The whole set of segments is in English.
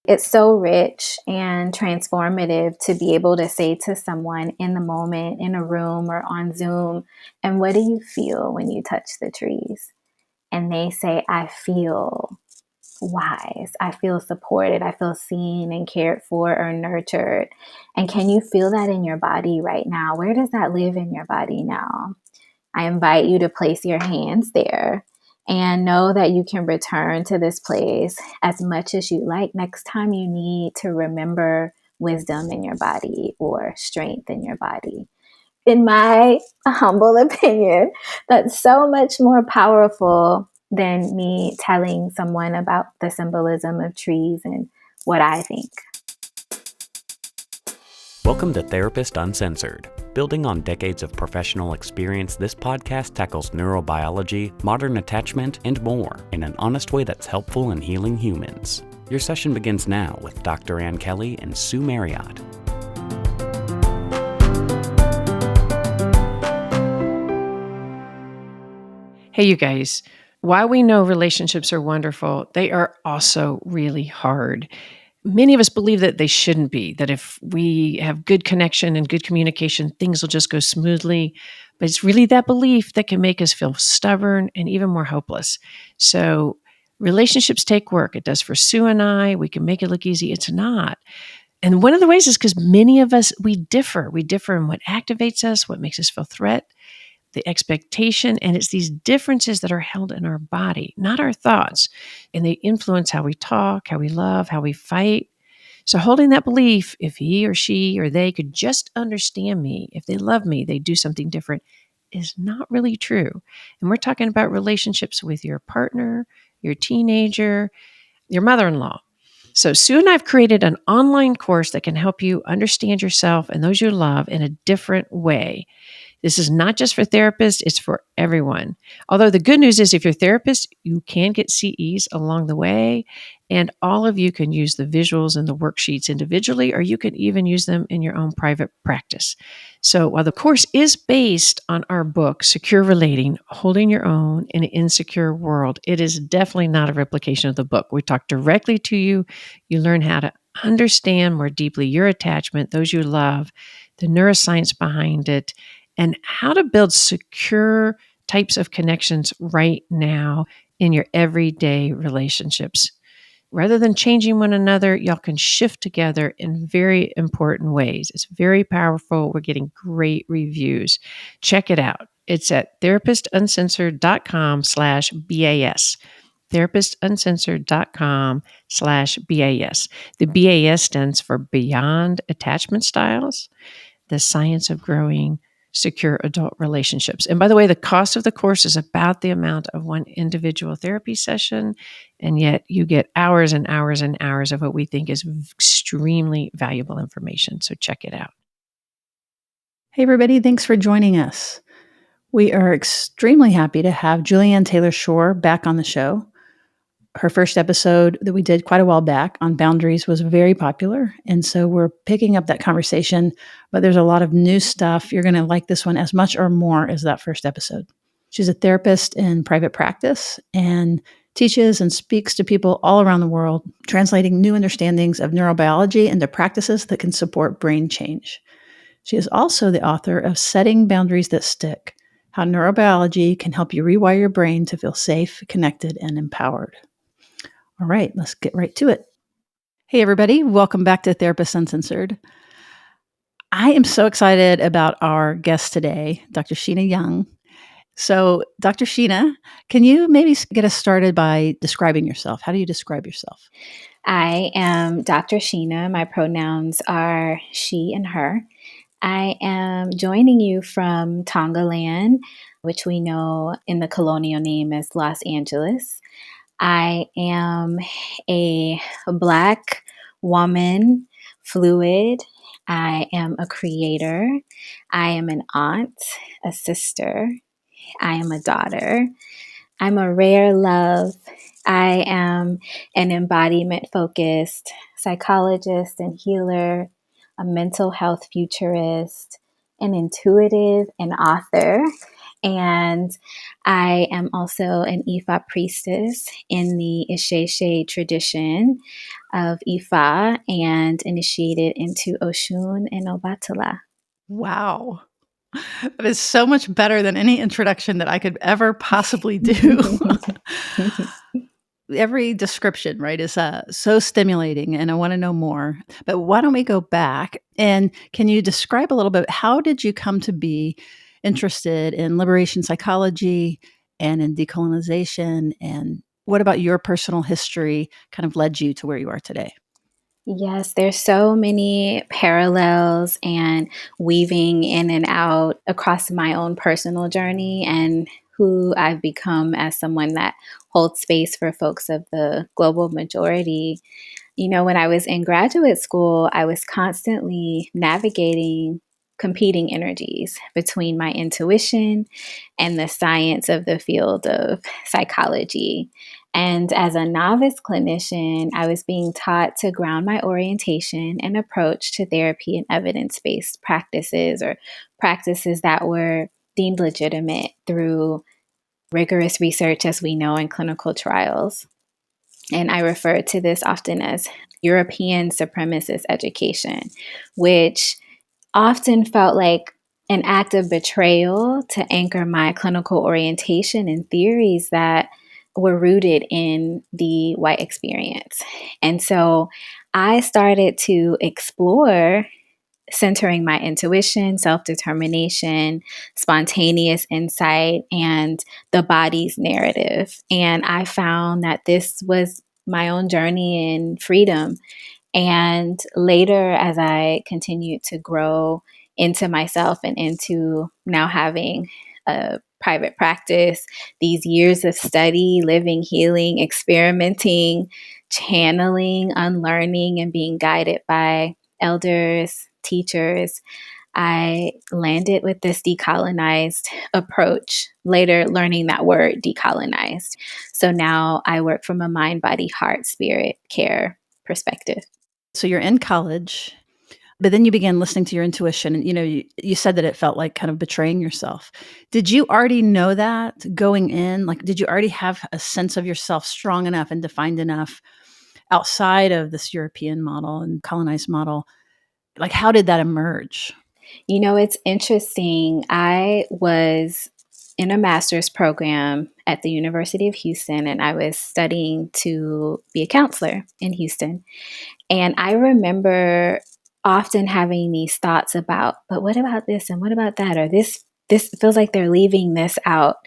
It's so rich and transformative to be able to say to someone in the moment, in a room or on Zoom, and what do you feel when you touch the trees? And they say, I feel wise. I feel supported. I feel seen and cared for or nurtured. And can you feel that in your body right now? Where does that live in your body now? I invite you to place your hands there and know that you can return to this place as much as you like next time you need to remember wisdom in your body or strength in your body. In my humble opinion, that's so much more powerful than me telling someone about the symbolism of trees and what I think. Welcome to Therapist Uncensored. Building on decades of professional experience, this podcast tackles neurobiology, modern attachment, and more in an honest way that's helpful in healing humans. Your session begins now with Dr. Ann Kelly and Sue Marriott. Hey, you guys. While we know relationships are wonderful, they are also really hard. Many of us believe that they shouldn't be, that if we have good connection and good communication, things will just go smoothly. But it's really that belief that can make us feel stubborn and even more hopeless. So relationships take work. It does for Sue and I. We can make it look easy. It's not. And one of the ways is because many of us, we differ. We differ in what activates us, what makes us feel threat, the expectation, and it's these differences that are held in our body, not our thoughts. And they influence how we talk, how we love, how we fight. So holding that belief, if he or she or they could just understand me, if they love me, they do something different, is not really true. And we're talking about relationships with your partner, your teenager, your mother-in-law. So Sue and I have created an online course that can help you understand yourself and those you love in a different way. This is not just for therapists, it's for everyone. Although the good news is if you're a therapist, you can get CEs along the way, and all of you can use the visuals and the worksheets individually, or you can even use them in your own private practice. So while the course is based on our book, Secure Relating, Holding Your Own in an Insecure World, it is definitely not a replication of the book. We talk directly to you. You learn how to understand more deeply your attachment, those you love, the neuroscience behind it, and how to build secure types of connections right now in your everyday relationships. Rather than changing one another, y'all can shift together in very important ways. It's very powerful. We're getting great reviews. Check it out. It's at therapistuncensored.com/BAS. Therapistuncensored.com/BAS. The BAS stands for Beyond Attachment Styles, the Science of Growing Secure Adult Relationships. And by the way, the cost of the course is about the amount of one individual therapy session, and yet you get hours and hours and hours of what we think is extremely valuable information. So check it out. Hey, everybody. Thanks for joining us. We are extremely happy to have Julianne Taylor-Shore back on the show. Her first episode that we did quite a while back on boundaries was very popular. And so we're picking up that conversation, but there's a lot of new stuff. You're going to like this one as much or more as that first episode. She's a therapist in private practice and teaches and speaks to people all around the world, translating new understandings of neurobiology into practices that can support brain change. She is also the author of Setting Boundaries That Stick: How Neurobiology Can Help You Rewire Your Brain to Feel Safe, Connected, and Empowered. All right, let's get right to it. Hey, everybody. Welcome back to Therapist Uncensored. I am so excited about our guest today, Dr. Shena Young. So, Dr. Shena, can you maybe get us started by describing yourself? How do you describe yourself? I am Dr. Shena. My pronouns are she and her. I am joining you from Tongaland, which we know in the colonial name as Los Angeles. I am a Black woman, fluid. I am a creator. I am an aunt, a sister. I am a daughter. I'm a rare love. I am an embodiment-focused psychologist and healer, a mental health futurist, an intuitive, an author. And I am also an Ifa priestess in the Isheshe tradition. of Ifa and initiated into Oshun and Obatala. Wow. That is so much better than any introduction that I could ever possibly do. Every description, right, is so stimulating, and I want to know more. But why don't we go back, and can you describe a little bit, how did you come to be interested in liberation psychology and in decolonization, and what about your personal history kind of led you to where you are today? Yes, there's so many parallels and weaving in and out across my own personal journey and who I've become as someone that holds space for folks of the global majority. You know, when I was in graduate school, I was constantly navigating competing energies between my intuition and the science of the field of psychology. And as a novice clinician, I was being taught to ground my orientation and approach to therapy in evidence based practices or practices that were deemed legitimate through rigorous research, as we know, in clinical trials. And I refer to this often as European supremacist education, which often felt like an act of betrayal to anchor my clinical orientation in theories that were rooted in the white experience. And so I started to explore centering my intuition, self determination, spontaneous insight, and the body's narrative. And I found that this was my own journey in freedom. And later, as I continued to grow into myself and into now having a private practice, these years of study, living, healing, experimenting, channeling, unlearning, and being guided by elders, teachers, I landed with this decolonized approach, later learning that word decolonized. So now I work from a mind, body, heart, spirit care perspective. So you're in college, but then you began listening to your intuition, and you said that it felt like kind of betraying yourself. Did you already know that going in? Like, did you already have a sense of yourself strong enough and defined enough outside of this European model and colonized model? Like, how did that emerge? You know, it's interesting. I was in a master's program at the University of Houston, and I was studying to be a counselor in Houston. And I remember often having these thoughts about, but what about this and what about that? Or this feels like they're leaving this out.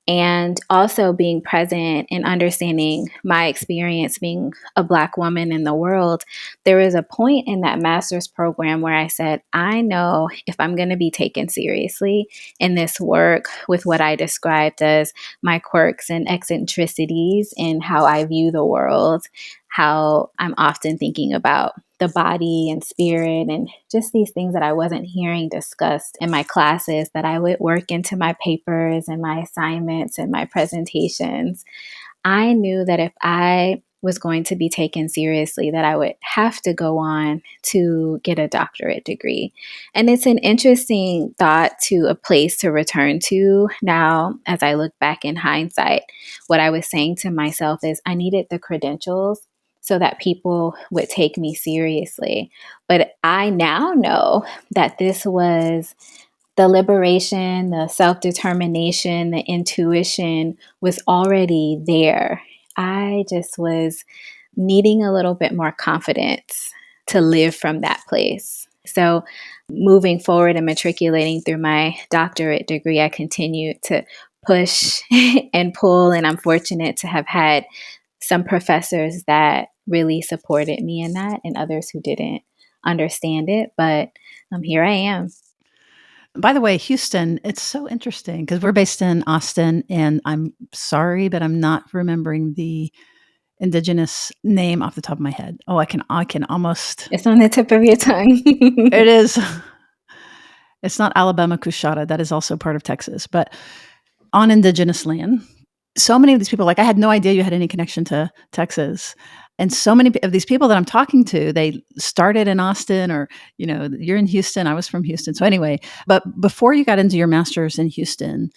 And also being present and understanding my experience being a Black woman in the world, there was a point in that master's program where I said, I know if I'm going to be taken seriously in this work with what I described as my quirks and eccentricities in how I view the world, how I'm often thinking about the body and spirit and just these things that I wasn't hearing discussed in my classes that I would work into my papers and my assignments and my presentations. I knew that if I was going to be taken seriously, that I would have to go on to get a doctorate degree. And it's an interesting thought to a place to return to now, as I look back in hindsight. What I was saying to myself is I needed the credentials so that people would take me seriously. But I now know that this was the liberation, the self determination, the intuition was already there. I just was needing a little bit more confidence to live from that place. So, moving forward and matriculating through my doctorate degree, I continued to push and pull. And I'm fortunate to have had some professors that really supported me in that and others who didn't understand it. But here I am. By the way, Houston, it's so interesting because we're based in Austin, and I'm sorry, but I'm not remembering the indigenous name off the top of my head. Oh, I can almost. It's on the tip of your tongue. It is. It's not Alabama Cushata. That is also part of Texas, but on indigenous land. So many of these people, like I had no idea you had any connection to Texas. And so many of these people that I'm talking to, they started in Austin or, you're in Houston. I was from Houston. So anyway, but before you got into your master's in Houston,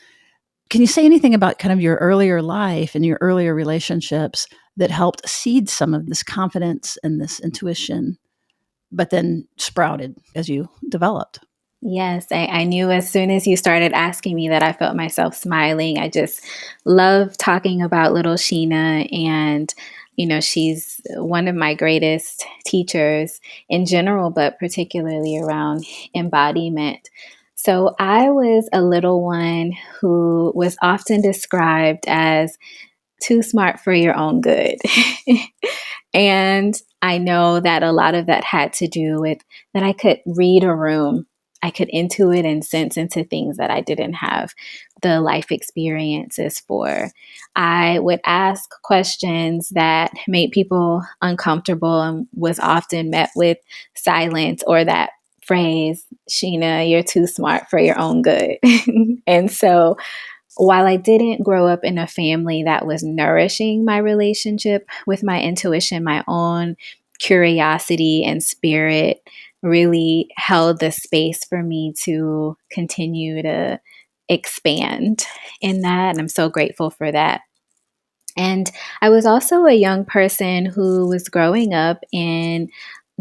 can you say anything about kind of your earlier life and your earlier relationships that helped seed some of this confidence and this intuition, but then sprouted as you developed? Yes, I knew as soon as you started asking me that I felt myself smiling. I just love talking about little Sheena, and she's one of my greatest teachers in general, but particularly around embodiment. So I was a little one who was often described as too smart for your own good. And I know that a lot of that had to do with that I could read a room. I could intuit and sense into things that I didn't have the life experiences for. I would ask questions that made people uncomfortable and was often met with silence or that phrase, Sheena, you're too smart for your own good. And so while I didn't grow up in a family that was nourishing my relationship with my intuition, my own curiosity and spirit really held the space for me to continue to expand in that. And I'm so grateful for that. And I was also a young person who was growing up in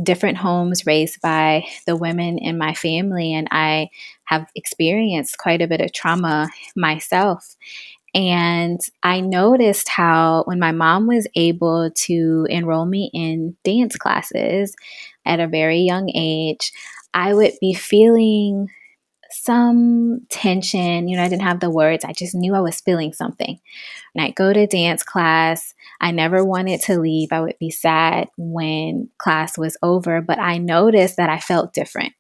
different homes raised by the women in my family. And I have experienced quite a bit of trauma myself. And I noticed how when my mom was able to enroll me in dance classes at a very young age, I would be feeling some tension. I didn't have the words. I just knew I was feeling something. And I'd go to dance class. I never wanted to leave. I would be sad when class was over, but I noticed that I felt different.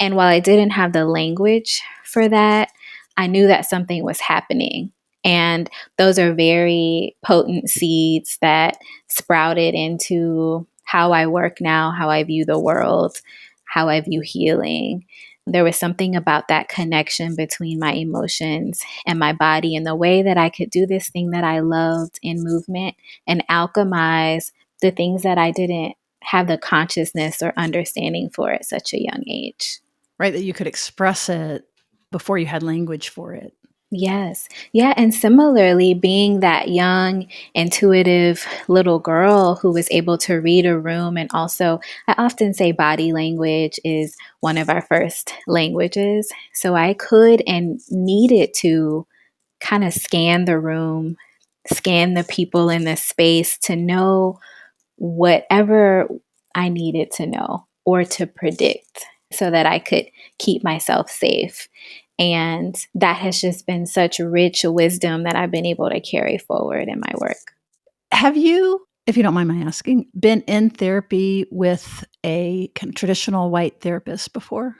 And while I didn't have the language for that, I knew that something was happening. And those are very potent seeds that sprouted into how I work now, how I view the world, how I view healing. There was something about that connection between my emotions and my body and the way that I could do this thing that I loved in movement and alchemize the things that I didn't have the consciousness or understanding for at such a young age. Right, that you could express it before you had language for it. Yes. Yeah. And similarly, being that young, intuitive little girl who was able to read a room, and also, I often say body language is one of our first languages. So I could and needed to kind of scan the room, scan the people in the space to know whatever I needed to know or to predict so that I could keep myself safe. And that has just been such rich wisdom that I've been able to carry forward in my work. Have you, if you don't mind my asking, been in therapy with a traditional white therapist before?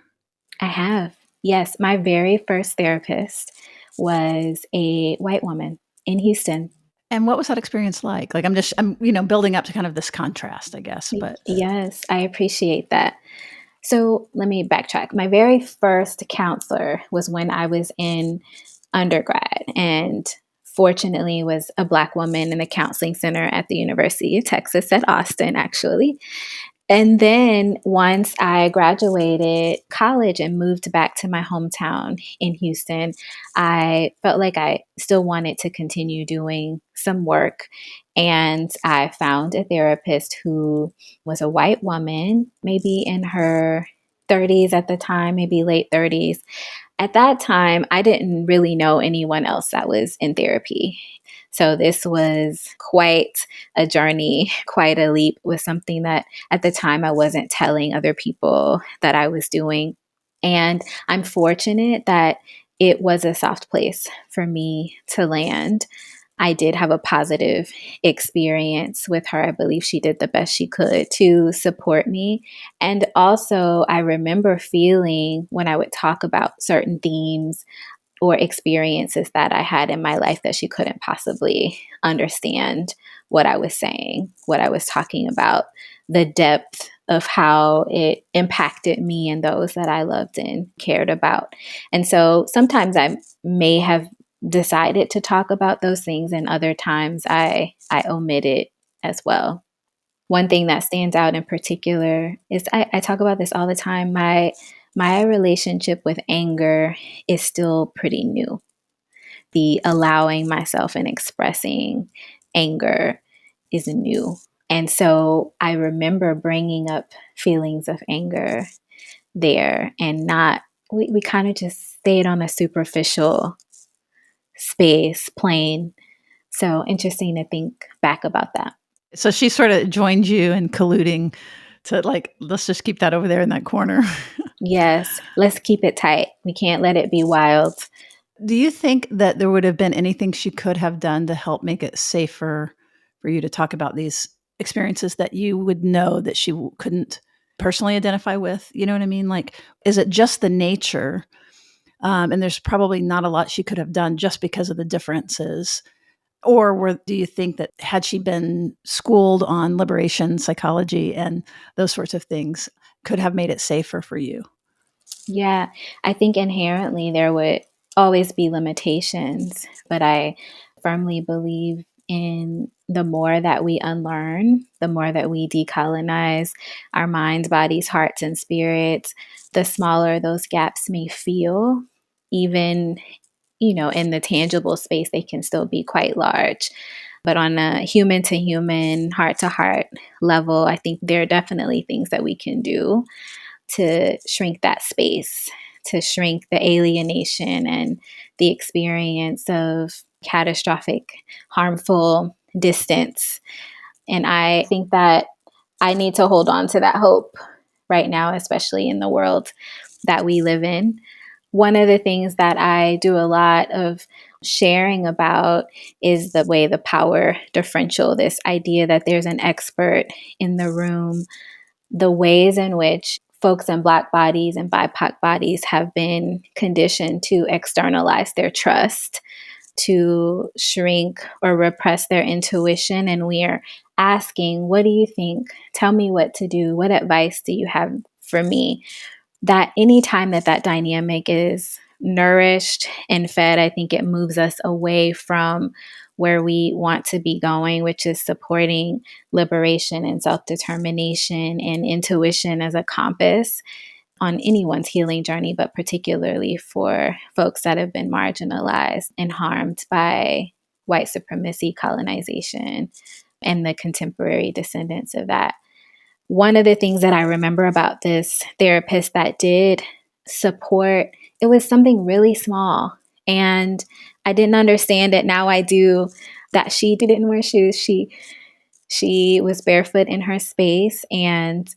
I have. Yes, my very first therapist was a white woman in Houston. And what was that experience like? Like, I'm building up to kind of this contrast, I guess, but Yes, I appreciate that. So let me backtrack. My very first counselor was when I was in undergrad, and fortunately was a Black woman in the counseling center at the University of Texas at Austin, actually. And then once I graduated college and moved back to my hometown in Houston, I felt like I still wanted to continue doing some work. And I found a therapist who was a white woman, maybe in her 30s at the time, maybe late 30s. At that time, I didn't really know anyone else that was in therapy. So this was quite a journey, quite a leap, with something that at the time I wasn't telling other people that I was doing. And I'm fortunate that it was a soft place for me to land. I did have a positive experience with her. I believe she did the best she could to support me. And also, I remember feeling when I would talk about certain themes or experiences that I had in my life that she couldn't possibly understand what I was saying, what I was talking about, the depth of how it impacted me and those that I loved and cared about. And so sometimes I may have decided to talk about those things, and other times I omit it as well. One thing that stands out in particular is I talk about this all the time. My relationship with anger is still pretty new. The allowing myself and expressing anger. is new. And so I remember bringing up feelings of anger there and not, we kind of just stayed on a superficial space, plane. So interesting to think back about that. So she sort of joined you in colluding to like, let's just keep that over there in that corner. Yes, let's keep it tight. We can't let it be wild. Do you think that there would have been anything she could have done to help make it safer for you to talk about these experiences that you would know that she couldn't personally identify with? You know what I mean? Like, is it just the nature? And there's probably not a lot she could have done just because of the differences. Or do you think that had she been schooled on liberation psychology and those sorts of things, could have made it safer for you? Yeah, I think inherently there would always be limitations, but I firmly believe in the more that we unlearn, the more that we decolonize our minds, bodies, hearts, and spirits, the smaller those gaps may feel. Even, in the tangible space, they can still be quite large. But on a human to human, heart to heart level, I think there are definitely things that we can do to shrink that space, to shrink the alienation and the experience of catastrophic, harmful distance. And I think that I need to hold on to that hope right now, especially in the world that we live in. One of the things that I do a lot of sharing about is the way the power differential, this idea that there's an expert in the room, the ways in which folks in Black bodies and BIPOC bodies have been conditioned to externalize their trust, to shrink or repress their intuition. And we are asking, what do you think? Tell me what to do. What advice do you have for me? That anytime that dynamic is nourished and fed, I think it moves us away from where we want to be going, which is supporting liberation and self-determination and intuition as a compass on anyone's healing journey, but particularly for folks that have been marginalized and harmed by white supremacy, colonization, and the contemporary descendants of that. One of the things that I remember about this therapist that did support, it was something really small. And I didn't understand it. Now I do, that she didn't wear shoes. She was barefoot in her space. And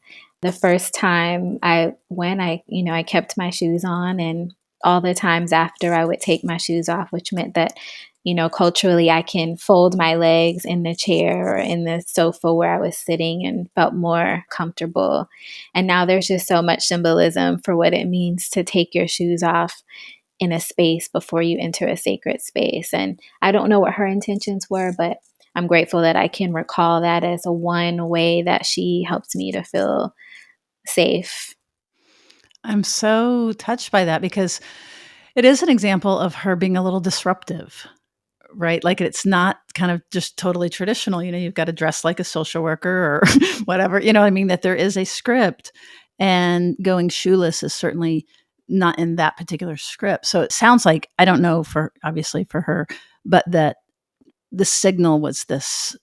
the first time I went, I kept my shoes on, and all the times after I would take my shoes off, which meant that, culturally I can fold my legs in the chair or in the sofa where I was sitting and felt more comfortable. And now there's just so much symbolism for what it means to take your shoes off in a space before you enter a sacred space. And I don't know what her intentions were, but I'm grateful that I can recall that as a one way that she helped me to feel safe. I'm so touched by that because it is an example of her being a little disruptive, right? Like it's not kind of just totally traditional. You've got to dress like a social worker or whatever, what I mean? That there is a script, and going shoeless is certainly not in that particular script. So it sounds like, I don't know obviously for her, but that the signal was this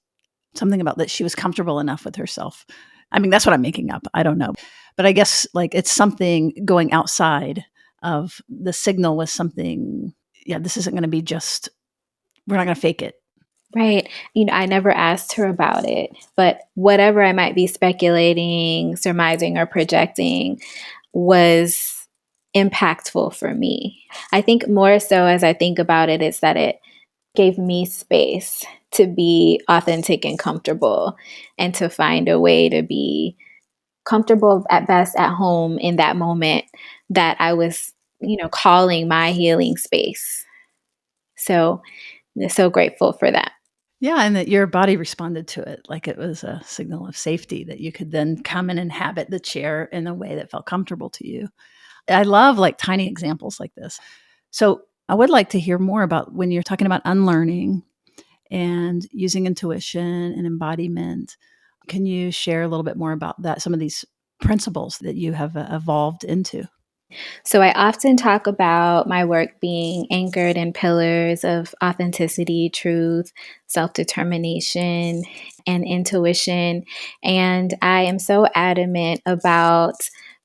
something about that she was comfortable enough with herself. I mean, that's what I'm making up. I don't know. But I guess like it's something going outside of the signal was something, yeah, this isn't going to be just, we're not going to fake it. Right. I never asked her about it, but whatever I might be speculating, surmising, or projecting was impactful for me. I think more so as I think about it, is that it gave me space to be authentic and comfortable, and to find a way to be comfortable at best at home in that moment that I was, calling my healing space. So I'm so grateful for that. Yeah, and that your body responded to it like it was a signal of safety, that you could then come and inhabit the chair in a way that felt comfortable to you. I love like tiny examples like this. So I would like to hear more about when you're talking about unlearning and using intuition and embodiment. Can you share a little bit more about that, some of these principles that you have evolved into? So I often talk about my work being anchored in pillars of authenticity, truth, self-determination, and intuition. And I am so adamant about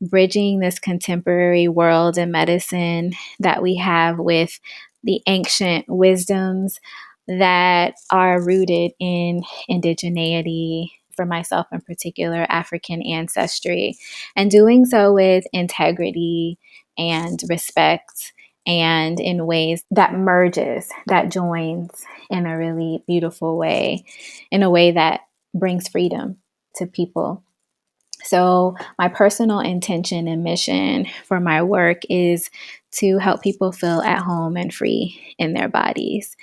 bridging this contemporary world in medicine that we have with the ancient wisdoms that are rooted in indigeneity, for myself in particular, African ancestry, and doing so with integrity and respect, and in ways that merges, that joins in a really beautiful way, in a way that brings freedom to people. So, my personal intention and mission for my work is to help people feel at home and free in their bodies.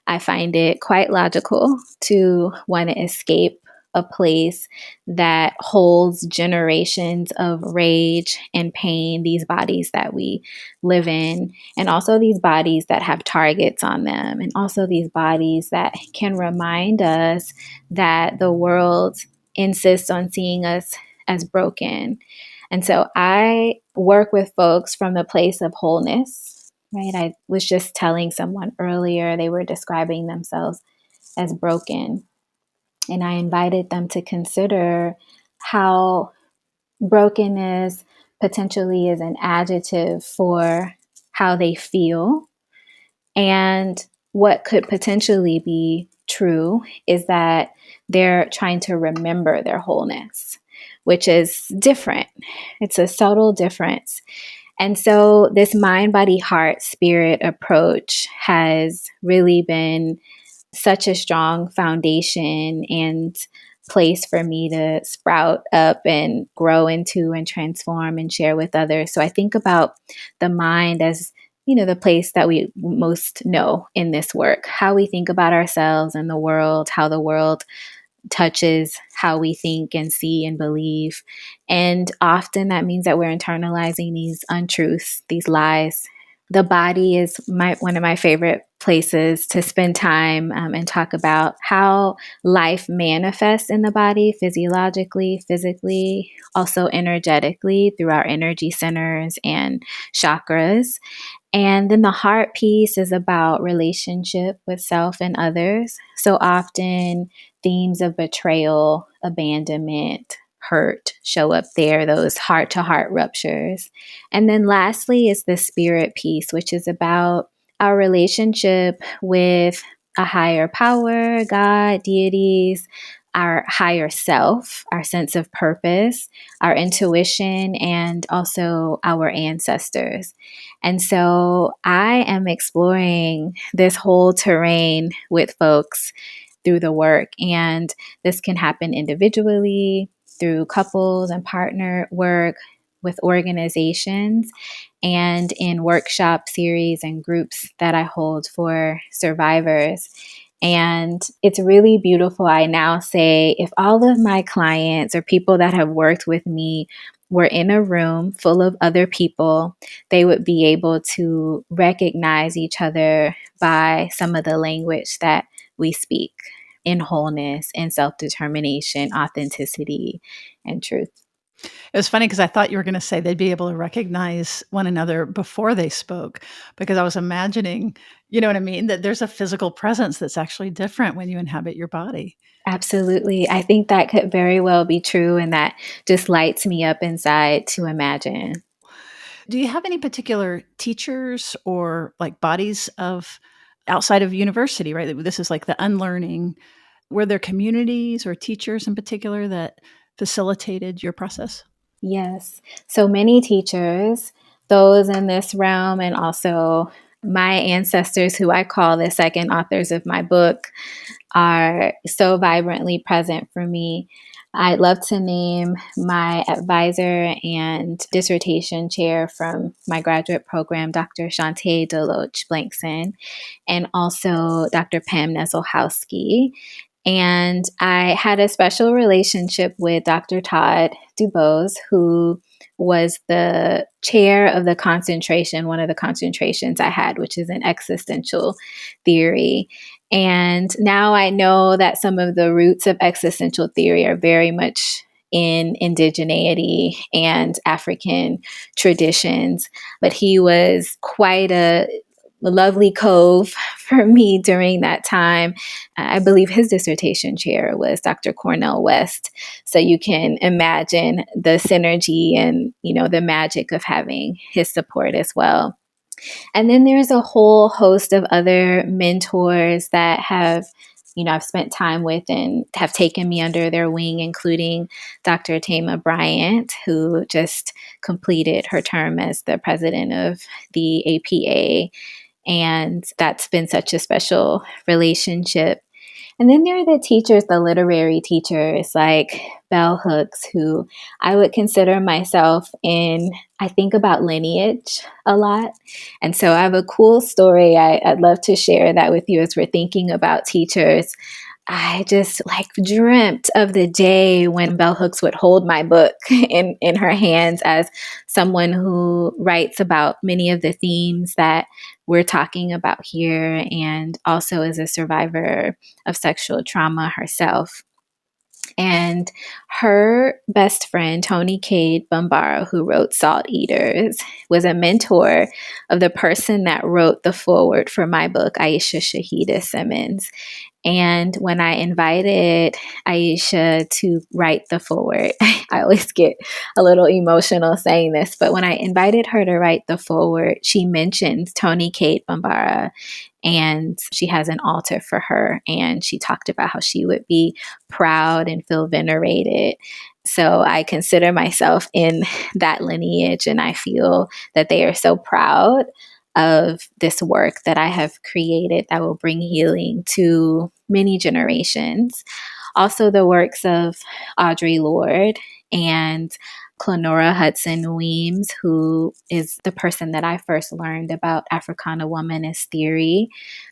I find it quite logical to want to escape a place that holds generations of rage and pain, these bodies that we live in, and also these bodies that have targets on them, and also these bodies that can remind us that the world insists on seeing us as broken. And so I work with folks from the place of wholeness, right? I was just telling someone earlier, they were describing themselves as broken. And I invited them to consider how brokenness potentially is an adjective for how they feel. And what could potentially be true is that they're trying to remember their wholeness, which is different. It's a subtle difference. And so, this mind, body, heart, spirit approach has really been such a strong foundation and place for me to sprout up and grow into and transform and share with others. So I think about the mind as, the place that we most know in this work, how we think about ourselves and the world, how the world touches how we think and see and believe. And often that means that we're internalizing these untruths, these lies. The body is one of my favorite places to spend time and talk about how life manifests in the body physiologically, physically, also energetically through our energy centers and chakras. And then the heart piece is about relationship with self and others. So often themes of betrayal, abandonment, hurt show up there, those heart to heart ruptures. And then lastly is the spirit piece, which is about our relationship with a higher power, God, deities, our higher self, our sense of purpose, our intuition, and also our ancestors. And so I am exploring this whole terrain with folks through the work. And this can happen individually, through couples and partner work, with organizations, and in workshop series and groups that I hold for survivors. And it's really beautiful. I now say, if all of my clients or people that have worked with me were in a room full of other people, they would be able to recognize each other by some of the language that we speak in wholeness and self-determination, authenticity, and truth. It was funny because I thought you were going to say they'd be able to recognize one another before they spoke, because I was imagining, you know what I mean, that there's a physical presence that's actually different when you inhabit your body. Absolutely. I think that could very well be true, and that just lights me up inside to imagine. Do you have any particular teachers or like bodies of outside of university, right? This is like the unlearning. Were there communities or teachers in particular that facilitated your process? Yes. So many teachers, those in this realm, and also my ancestors, who I call the second authors of my book, are so vibrantly present for me. I'd love to name my advisor and dissertation chair from my graduate program, Dr. Shantae Deloach Blankson, and also Dr. Pam Nezelhowski. And I had a special relationship with Dr. Todd Dubose, who was the chair of the concentration, one of the concentrations I had, which is an existential theory. And now I know that some of the roots of existential theory are very much in indigeneity and African traditions. But he was quite a lovely cove for me during that time. I believe his dissertation chair was Dr. Cornell West. So you can imagine the synergy and, the magic of having his support as well. And then there's a whole host of other mentors that I've spent time with and have taken me under their wing, including Dr. Tama Bryant, who just completed her term as the president of the APA. And that's been such a special relationship. And then there are the teachers, the literary teachers like Bell Hooks, who I would consider myself in. I think about lineage a lot. And so I have a cool story I'd love to share that with you as we're thinking about teachers. I just dreamt of the day when Bell Hooks would hold my book in her hands as someone who writes about many of the themes that we're talking about here, and also as a survivor of sexual trauma herself. And her best friend, Toni Cade Bambara, who wrote Salt Eaters, was a mentor of the person that wrote the foreword for my book, Aisha Shahida Simmons. And when I invited Aisha to write the foreword, I always get a little emotional saying this, but when I invited her to write the foreword, she mentioned Toni Cade Bambara, and she has an altar for her. And she talked about how she would be proud and feel venerated. So I consider myself in that lineage, and I feel that they are so proud of this work that I have created that will bring healing to many generations. Also, the works of Audre Lorde and Clenora Hudson Weems, who is the person that I first learned about Africana womanist theory,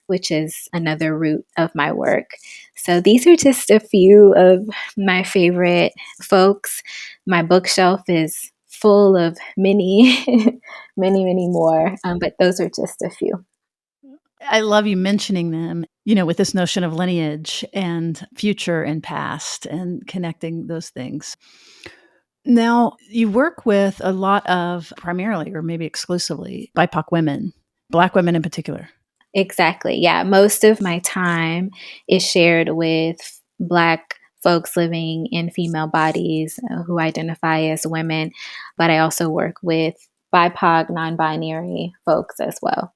which is another root of my work. So these are just a few of my favorite folks. My bookshelf is full of many, many more, but those are just a few. I love you mentioning them, with this notion of lineage and future and past and connecting those things. Now, you work with a lot of primarily or maybe exclusively BIPOC women, Black women in particular. Exactly. Yeah. Most of my time is shared with Black folks living in female bodies who identify as women, but I also work with BIPOC, non binary folks as well.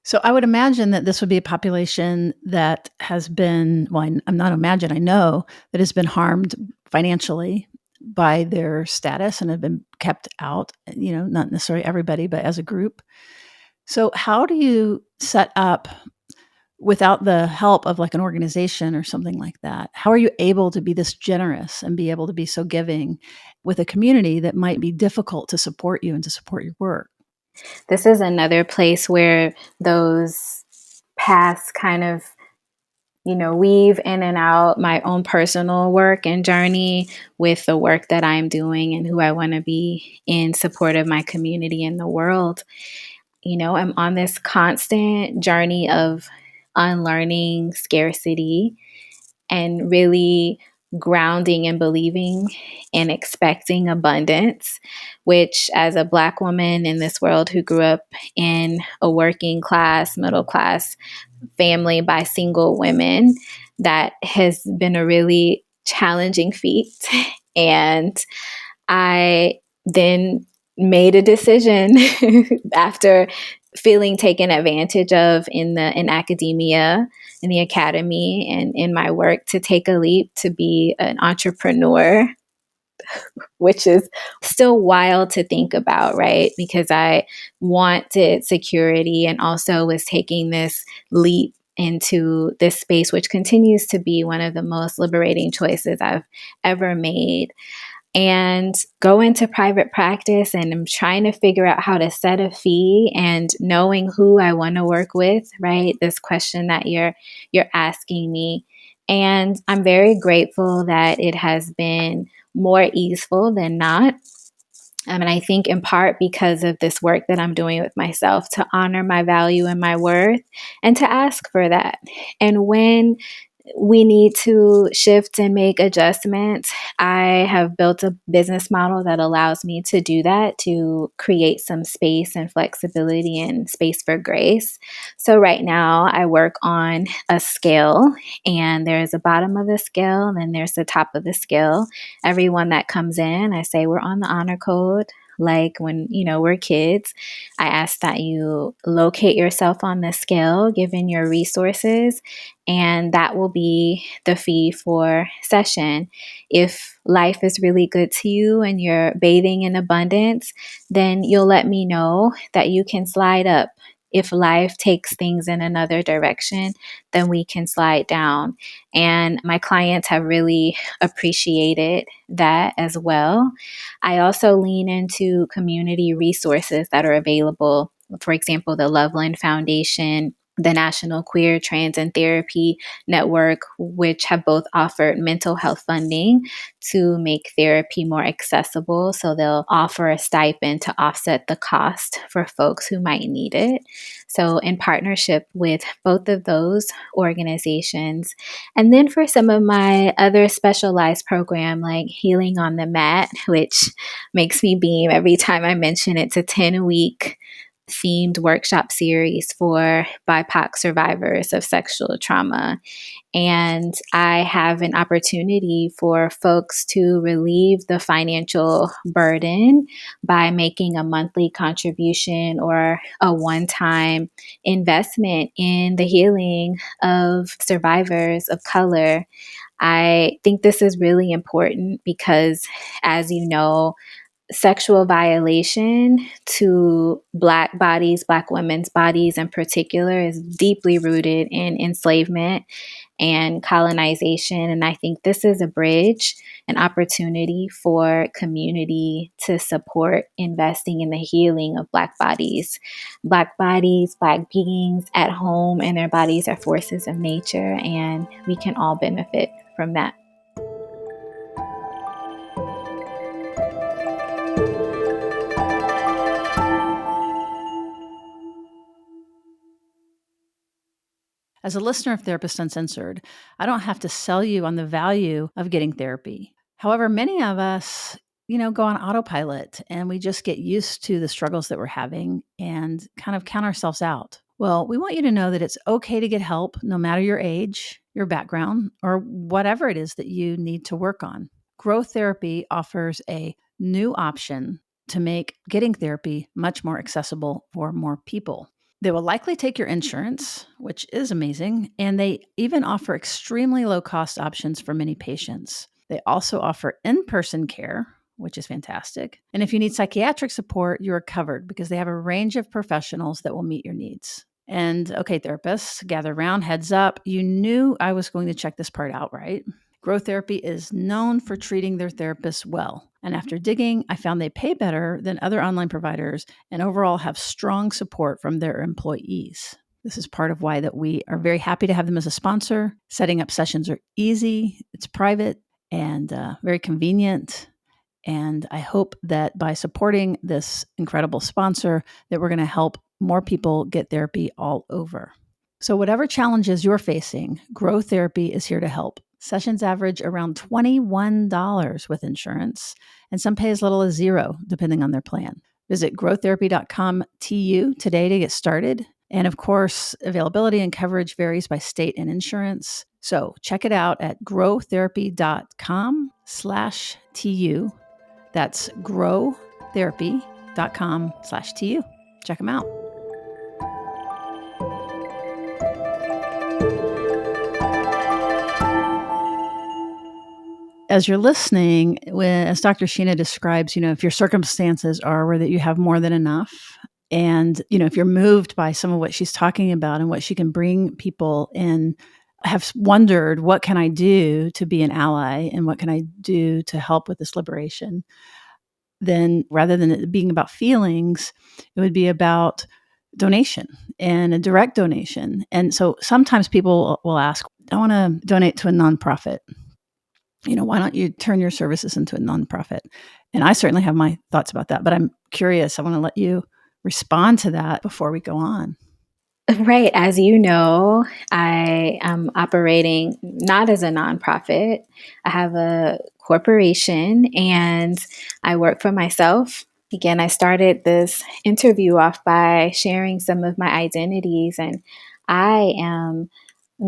So I would imagine that this would be a population that has been, well, I'm not imagine, I know that has been harmed financially by their status and have been kept out, not necessarily everybody, but as a group. So how do you set up without the help of like an organization or something like that? How are you able to be this generous and be able to be so giving with a community that might be difficult to support you and to support your work? This is another place where those paths kind of weave in and out my own personal work and journey with the work that I'm doing and who I want to be in support of my community and the world. I'm on this constant journey of unlearning scarcity and really grounding and believing and expecting abundance, which, as a Black woman in this world who grew up in a working class, middle class family by single women, that has been a really challenging feat. And I then made a decision after feeling taken advantage of in academia, in the academy, and in my work to take a leap to be an entrepreneur, which is still wild to think about, right? Because I wanted security and also was taking this leap into this space, which continues to be one of the most liberating choices I've ever made. And go into private practice, and I'm trying to figure out how to set a fee and knowing who I want to work with, right? This question that you're asking me. And I'm very grateful that it has been more easeful than not. And I think in part because of this work that I'm doing with myself to honor my value and my worth and to ask for that. And when we need to shift and make adjustments. I have built a business model that allows me to do that, to create some space and flexibility and space for grace. So right now I work on a scale, and there's a bottom of the scale and then there's the top of the scale. Everyone that comes in, I say we're on the honor code. Like when, we're kids, I ask that you locate yourself on the scale given your resources, and that will be the fee for session. If life is really good to you and you're bathing in abundance, then you'll let me know that you can slide up. If life takes things in another direction, then we can slide down. And my clients have really appreciated that as well. I also lean into community resources that are available. For example, the Loveland Foundation, the National Queer, Trans, and Therapy Network, which have both offered mental health funding to make therapy more accessible. So they'll offer a stipend to offset the cost for folks who might need it. So, in partnership with both of those organizations. And then for some of my other specialized program, like Healing on the Mat, which makes me beam every time I mention it, it's a 10-week themed workshop series for BIPOC survivors of sexual trauma. And I have an opportunity for folks to relieve the financial burden by making a monthly contribution or a one-time investment in the healing of survivors of color. I think this is really important because, as you know, sexual violation to Black bodies, Black women's bodies in particular, is deeply rooted in enslavement and colonization. And I think this is a bridge, an opportunity for community to support investing in the healing of Black bodies. Black bodies, Black beings at home, and their bodies are forces of nature, and we can all benefit from that. As a listener of Therapist Uncensored, I don't have to sell you on the value of getting therapy. However, many of us, go on autopilot and we just get used to the struggles that we're having and kind of count ourselves out. Well, we want you to know that it's okay to get help no matter your age, your background, or whatever it is that you need to work on. Growth Therapy offers a new option to make getting therapy much more accessible for more people. They will likely take your insurance, which is amazing, and they even offer extremely low-cost options for many patients. They also offer in-person care, which is fantastic. And if you need psychiatric support, you are covered because they have a range of professionals that will meet your needs. And okay, therapists, gather around, heads up. You knew I was going to check this part out, right? Growth Therapy is known for treating their therapists well. And after digging, I found they pay better than other online providers and overall have strong support from their employees. This is part of why that we are very happy to have them as a sponsor. Setting up sessions are easy, it's private, and very convenient. And I hope that by supporting this incredible sponsor, that we're going to help more people get therapy all over. So whatever challenges you're facing, Growth Therapy is here to help. Sessions average around $21 with insurance, and some pay as little as $0, depending on their plan. Visit growththerapy.com/TU today to get started. And of course, availability and coverage varies by state and insurance. So check it out at growtherapy.com/TU. That's growtherapy.com/TU. Check them out. As you're listening, as Dr. Shena describes, if your circumstances are where that you have more than enough, and, if you're moved by some of what she's talking about and what she can bring people in, have wondered, what can I do to be an ally and what can I do to help with this liberation? Then rather than it being about feelings, it would be about donation and a direct donation. And so sometimes people will ask, I want to donate to a nonprofit. Why don't you turn your services into a nonprofit? And I certainly have my thoughts about that, but I'm curious. I want to let you respond to that before we go on. Right. As you know, I am operating not as a nonprofit. I have a corporation and I work for myself. Again, I started this interview off by sharing some of my identities, and I am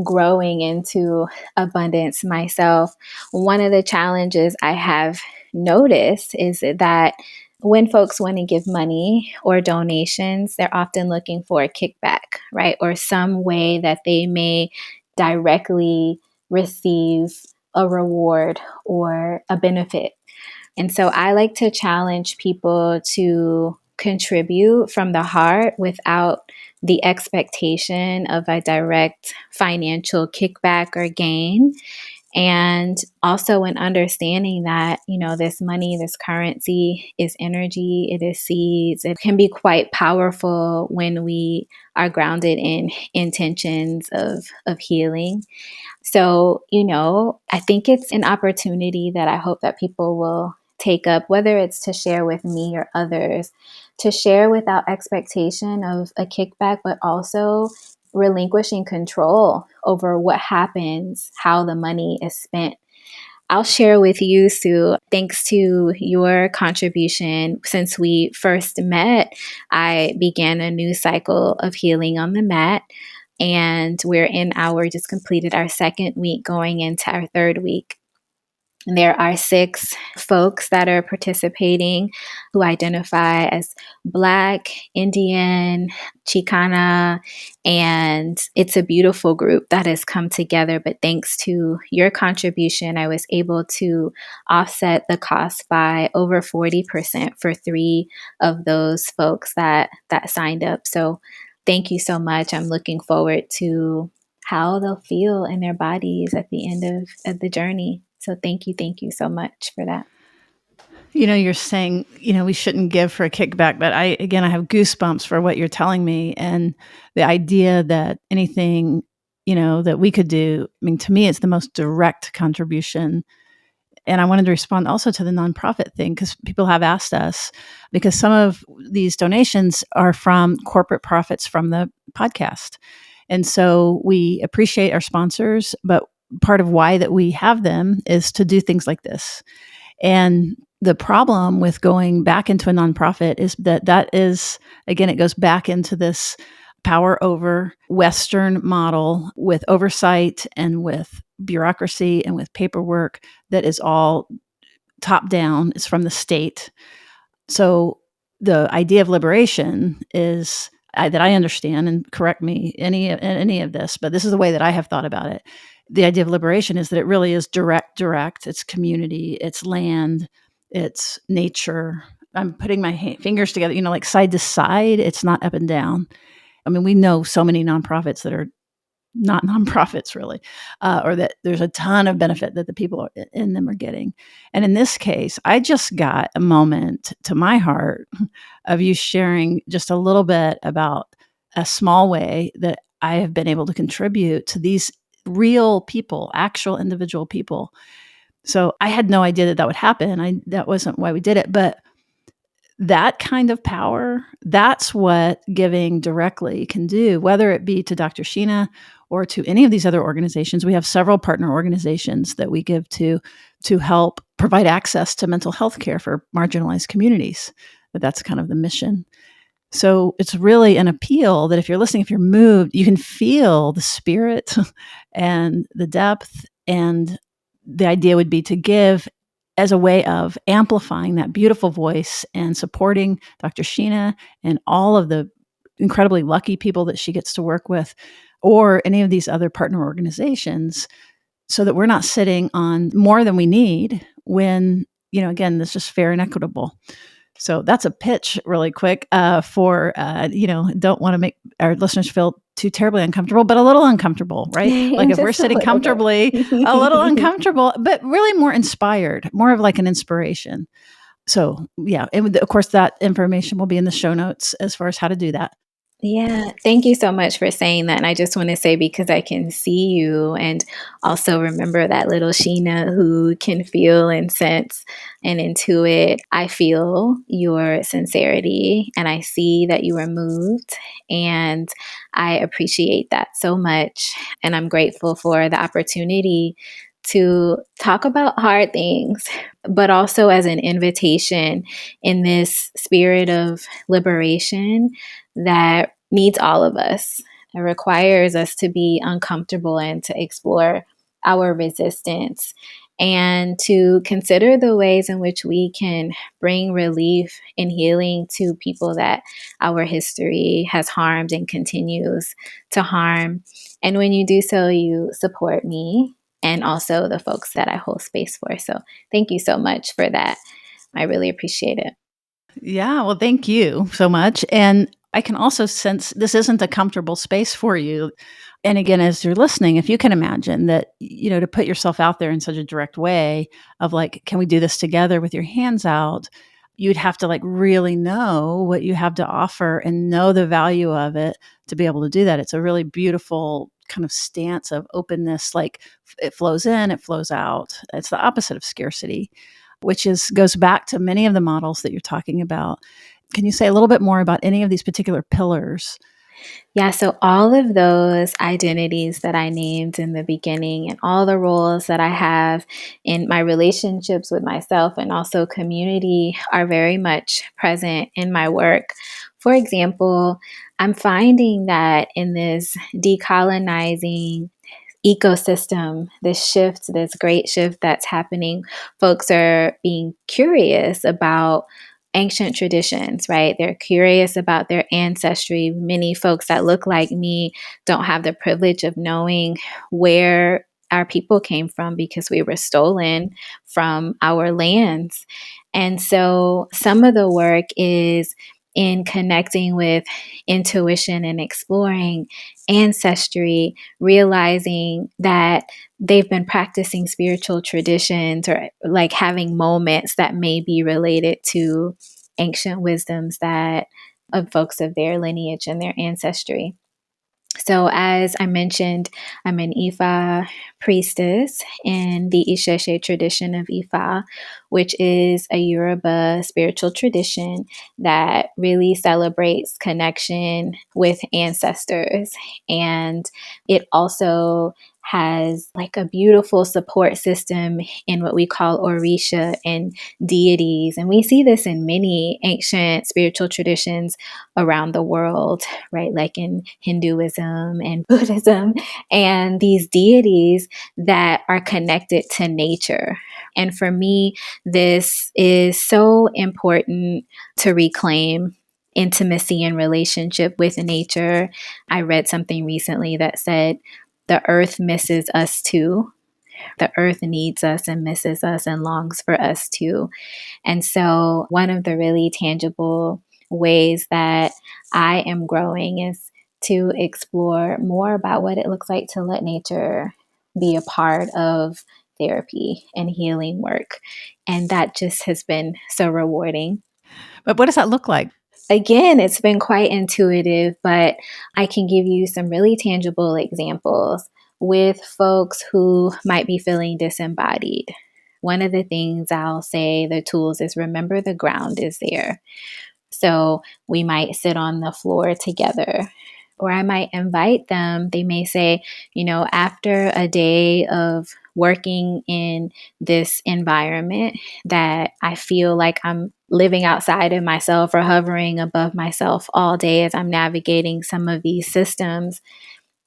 growing into abundance myself. One of the challenges I have noticed is that when folks want to give money or donations, they're often looking for a kickback, right? Or some way that they may directly receive a reward or a benefit. And so I like to challenge people to contribute from the heart without the expectation of a direct financial kickback or gain. And also in understanding that, this money, this currency is energy, it is seeds. It can be quite powerful when we are grounded in intentions of healing. So, I think it's an opportunity that I hope that people will take up, whether it's to share with me or others, to share without expectation of a kickback, but also relinquishing control over what happens, how the money is spent. I'll share with you, Sue, thanks to your contribution, since we first met, I began a new cycle of healing on the mat. And just completed our second week, going into our third week. There are 6 folks that are participating who identify as Black, Indian, Chicana, and it's a beautiful group that has come together. But thanks to your contribution, I was able to offset the cost by over 40% for 3 of those folks that signed up. So thank you so much. I'm looking forward to how they'll feel in their bodies at the end of the journey. So thank you so much for that. You're saying, we shouldn't give for a kickback, but I have goosebumps for what you're telling me. And the idea that anything, that we could do, I mean, to me, it's the most direct contribution. And I wanted to respond also to the nonprofit thing, because people have asked us, because some of these donations are from corporate profits from the podcast. And so we appreciate our sponsors, but part of why that we have them is to do things like this. And the problem with going back into a nonprofit is that is, again, it goes back into this power over Western model with oversight and with bureaucracy and with paperwork that is all top down. It's from the state. So the idea of liberation is that I understand, and correct me any of this, but this is the way that I have thought about it. The idea of liberation is that it really is direct. It's community, it's land, it's nature. I'm putting my fingers together, like side to side. It's not up and down. I mean, we know so many nonprofits that are not nonprofits really, or that there's a ton of benefit that the people in them are getting. And in this case, I just got a moment to my heart of you sharing just a little bit about a small way that I have been able to contribute to these real people, actual individual people. So I had no idea that would happen. That wasn't why we did it, but that kind of power, that's what giving directly can do, whether it be to Dr. Shena or to any of these other organizations. We have several partner organizations that we give to help provide access to mental health care for marginalized communities. That's kind of the mission. So it's really an appeal that if you're listening, if you're moved, you can feel the spirit and the depth. And the idea would be to give as a way of amplifying that beautiful voice and supporting Dr. Shena and all of the incredibly lucky people that she gets to work with, or any of these other partner organizations, so that we're not sitting on more than we need when, again, this is fair and equitable. So that's a pitch really quick for, don't want to make our listeners feel too terribly uncomfortable, but a little uncomfortable, right? Like if we're sitting comfortably, a little uncomfortable, but really more inspired, more of like an inspiration. So yeah, and of course that information will be in the show notes as far as how to do that. Yeah, thank you so much for saying that. And I just want to say, because I can see you and also remember that little Sheena who can feel and sense and intuit, I feel your sincerity and I see that you are moved. And I appreciate that so much. And I'm grateful for the opportunity to talk about hard things, but also as an invitation in this spirit of liberation that needs all of us. It requires us to be uncomfortable and to explore our resistance and to consider the ways in which we can bring relief and healing to people that our history has harmed and continues to harm. And when you do so, you support me and also the folks that I hold space for. So thank you so much for that. I really appreciate it. Yeah, well, thank you so much. And I can also sense this isn't a comfortable space for you. And again, as you're listening, if you can imagine that, to put yourself out there in such a direct way of like, can we do this together with your hands out? You'd have to like really know what you have to offer and know the value of it to be able to do that. It's a really beautiful kind of stance of openness. Like it flows in, it flows out. It's the opposite of scarcity, which goes back to many of the models that you're talking about. Can you say a little bit more about any of these particular pillars? Yeah, so all of those identities that I named in the beginning and all the roles that I have in my relationships with myself and also community are very much present in my work. For example, I'm finding that in this decolonizing ecosystem, this shift, this great shift that's happening, folks are being curious about ancient traditions, right? They're curious about their ancestry. Many folks that look like me don't have the privilege of knowing where our people came from because we were stolen from our lands. And so some of the work is in connecting with intuition and exploring ancestry, realizing that they've been practicing spiritual traditions or like having moments that may be related to ancient wisdoms that of folks of their lineage and their ancestry. So, as I mentioned, I'm an Ifa priestess in the Isheshe tradition of Ifa, which is a Yoruba spiritual tradition that really celebrates connection with ancestors. And it also has like a beautiful support system in what we call Orisha and deities. And we see this in many ancient spiritual traditions around the world, right? Like in Hinduism and Buddhism, and these deities that are connected to nature. And for me, this is so important to reclaim intimacy and relationship with nature. I read something recently that said, the earth misses us too. The earth needs us and misses us and longs for us too. And so, one of the really tangible ways that I am growing is to explore more about what it looks like to let nature be a part of therapy and healing work. And that just has been so rewarding. But what does that look like? Again, it's been quite intuitive, but I can give you some really tangible examples with folks who might be feeling disembodied. One of the things I'll say, the tools, is remember the ground is there. So we might sit on the floor together, or I might invite them. They may say, after a day of working in this environment that I feel like I'm living outside of myself or hovering above myself all day as I'm navigating some of these systems,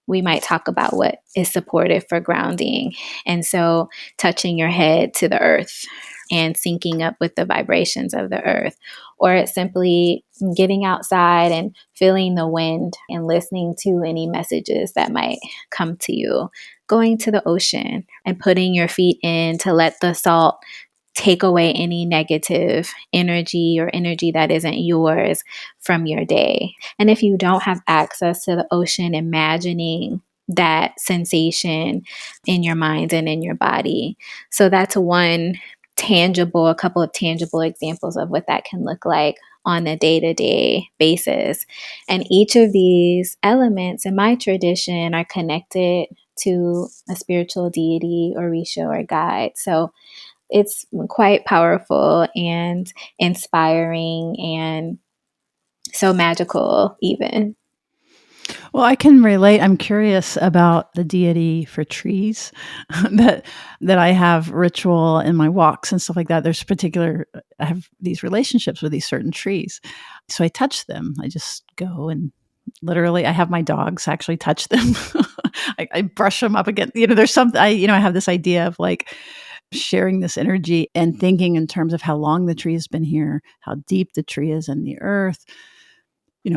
we might talk about what is supportive for grounding. And so touching your head to the earth and syncing up with the vibrations of the earth, or it's simply getting outside and feeling the wind and listening to any messages that might come to you, going to the ocean and putting your feet in to let the salt take away any negative energy or energy that isn't yours from your day. And if you don't have access to the ocean, imagining that sensation in your mind and in your body. So that's a couple of tangible examples of what that can look like. on a day-to-day basis. And each of these elements in my tradition are connected to a spiritual deity or Orisha or guide. So it's quite powerful and inspiring and so magical even. Well, I can relate. I'm curious about the deity for trees that I have ritual in my walks and stuff like that. There's particular I have these relationships with these certain trees. So I touch them. I just go and literally I have my dogs actually touch them. I brush them up again. There's something I have this idea of like sharing this energy and thinking in terms of how long the tree has been here, how deep the tree is in the earth,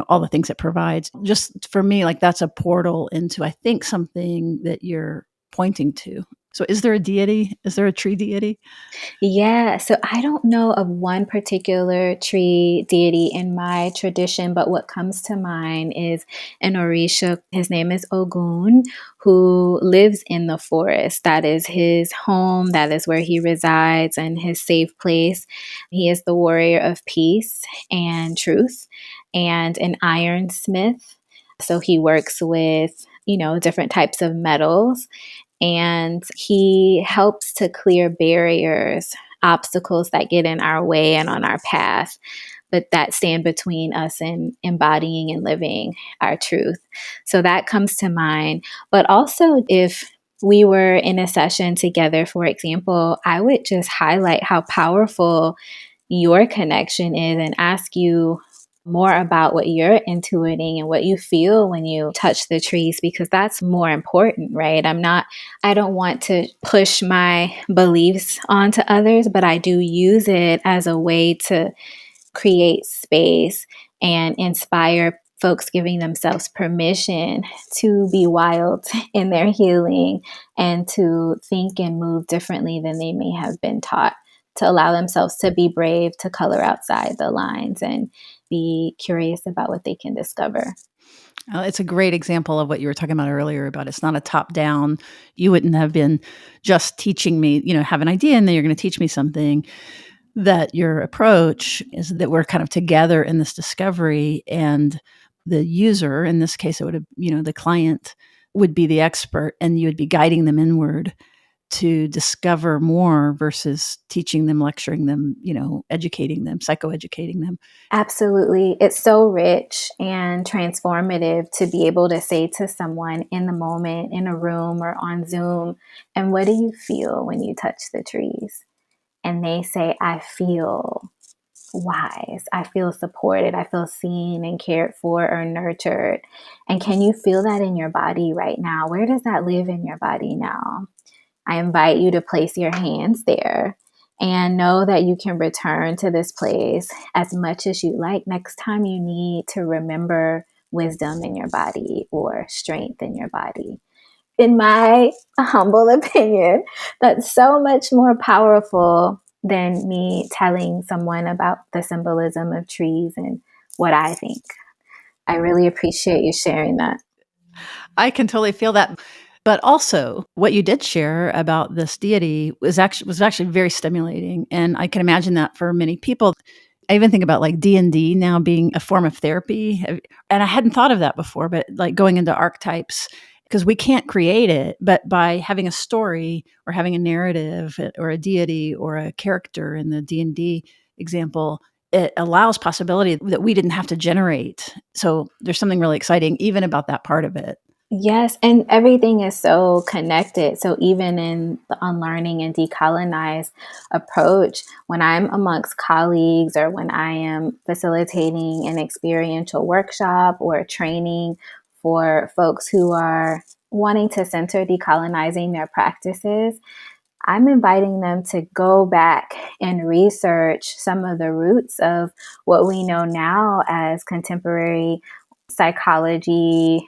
all the things it provides. Just for me, like that's a portal into, I think, something that you're pointing to. So is there a deity? Is there a tree deity? Yeah, so I don't know of one particular tree deity in my tradition, but what comes to mind is an Orisha. His name is Ogun, who lives in the forest. That is his home, that is where he resides and his safe place. He is the warrior of peace and truth and an ironsmith. So he works with, different types of metals and he helps to clear barriers, obstacles that get in our way and on our path, but that stand between us and embodying and living our truth. So that comes to mind. But also, if we were in a session together, for example, I would just highlight how powerful your connection is and ask you more about what you're intuiting and what you feel when you touch the trees, because that's more important, right? I don't want to push my beliefs onto others, but I do use it as a way to create space and inspire folks, giving themselves permission to be wild in their healing and to think and move differently than they may have been taught, to allow themselves to be brave, to color outside the lines and be curious about what they can discover. It's a great example of what you were talking about earlier about it's not a top down. You wouldn't have been just teaching me, have an idea and then you're going to teach me something. That your approach is that we're kind of together in this discovery and the user, in this case, it would have, the client would be the expert and you would be guiding them inward to discover more versus teaching them, lecturing them, educating them, psychoeducating them. Absolutely. It's so rich and transformative to be able to say to someone in the moment, in a room or on Zoom, and what do you feel when you touch the trees? And they say, I feel wise. I feel supported. I feel seen and cared for or nurtured. And can you feel that in your body right now? Where does that live in your body now? I invite you to place your hands there and know that you can return to this place as much as you like next time you need to remember wisdom in your body or strength in your body. In my humble opinion, that's so much more powerful than me telling someone about the symbolism of trees and what I think. I really appreciate you sharing that. I can totally feel that. But also, what you did share about this deity was actually very stimulating, and I can imagine that for many people. I even think about like D&D now being a form of therapy, and I hadn't thought of that before. But like going into archetypes, because we can't create it, but by having a story or having a narrative or a deity or a character in the D&D example, it allows possibility that we didn't have to generate. So there's something really exciting even about that part of it. Yes, and everything is so connected. So even in the unlearning and decolonize approach, when I'm amongst colleagues or when I am facilitating an experiential workshop or training for folks who are wanting to center decolonizing their practices, I'm inviting them to go back and research some of the roots of what we know now as contemporary psychology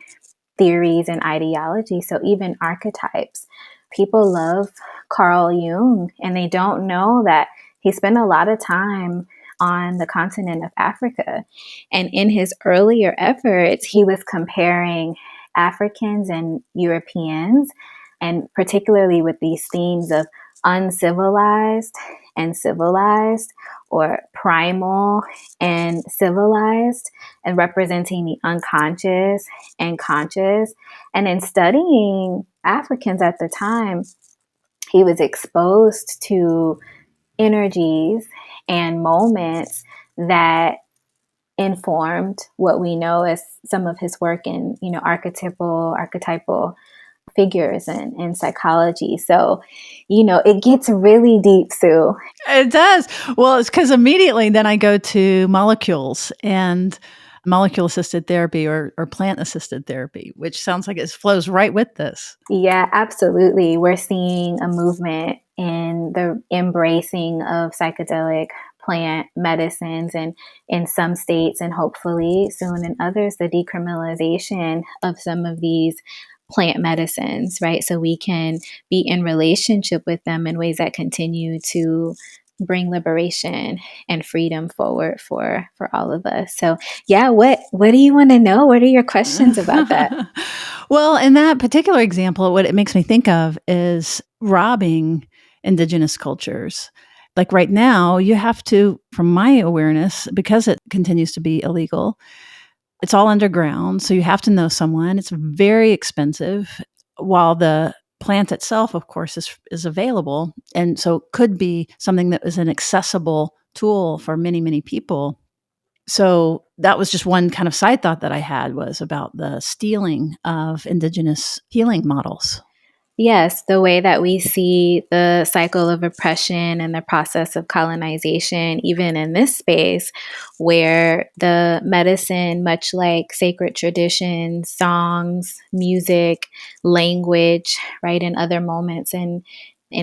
theories and ideology. So even archetypes. People love Carl Jung and they don't know that he spent a lot of time on the continent of Africa. And in his earlier efforts, he was comparing Africans and Europeans, and particularly with these themes of uncivilized and civilized, or primal and civilized, and representing the unconscious and conscious. And in studying Africans at the time, he was exposed to energies and moments that informed what we know as some of his work in, archetypal figures and psychology. So, it gets really deep, Sue. It does. Well, it's because immediately then I go to molecules and molecule assisted therapy or plant assisted therapy, which sounds like it flows right with this. Yeah, absolutely. We're seeing a movement in the embracing of psychedelic plant medicines, and in some states, and hopefully soon in others, the decriminalization of some of these plant medicines, right? So we can be in relationship with them in ways that continue to bring liberation and freedom forward for all of us. So yeah, what do you want to know? What are your questions about that? Well, in that particular example, what it makes me think of is robbing indigenous cultures. Like right now, you have to, from my awareness, because it continues to be illegal, it's all underground. So you have to know someone. It's very expensive, while the plant itself, of course, is available. And so it could be something that is an accessible tool for many, many people. So that was just one kind of side thought that I had, was about the stealing of indigenous healing models. Yes, the way that we see the cycle of oppression and the process of colonization, even in this space, where the medicine, much like sacred traditions, songs, music, language, right, and other moments in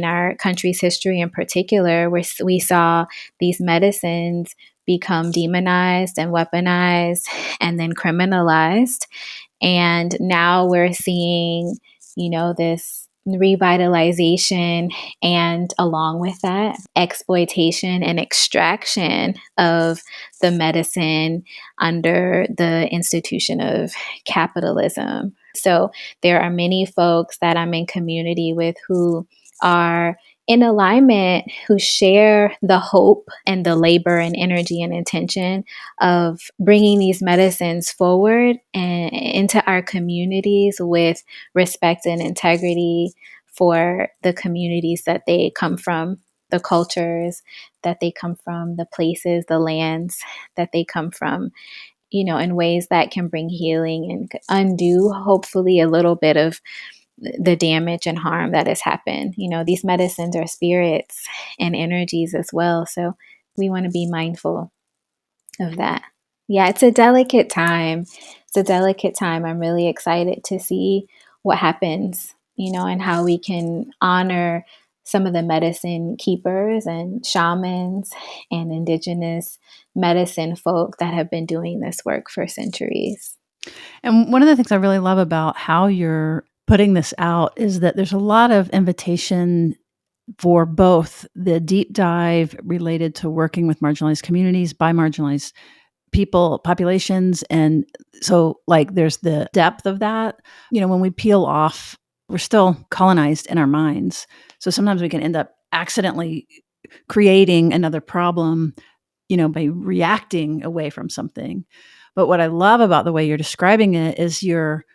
our country's history in particular, where we saw these medicines become demonized and weaponized and then criminalized. And now we're seeing, this revitalization, and along with that, exploitation and extraction of the medicine under the institution of capitalism. So there are many folks that I'm in community with who are in alignment, who share the hope and the labor and energy and intention of bringing these medicines forward and into our communities with respect and integrity for the communities that they come from, the cultures that they come from, the places, the lands that they come from, in ways that can bring healing and undo, hopefully, a little bit of the damage and harm that has happened. These medicines are spirits and energies as well. So we want to be mindful of that. Yeah, it's a delicate time. It's a delicate time. I'm really excited to see what happens, and how we can honor some of the medicine keepers and shamans and indigenous medicine folk that have been doing this work for centuries. And one of the things I really love about how you're putting this out is that there's a lot of invitation for both the deep dive related to working with marginalized communities by marginalized people, populations. And so, like, there's the depth of that. When we peel off, we're still colonized in our minds. So sometimes we can end up accidentally creating another problem, by reacting away from something. But what I love about the way you're describing it is you're,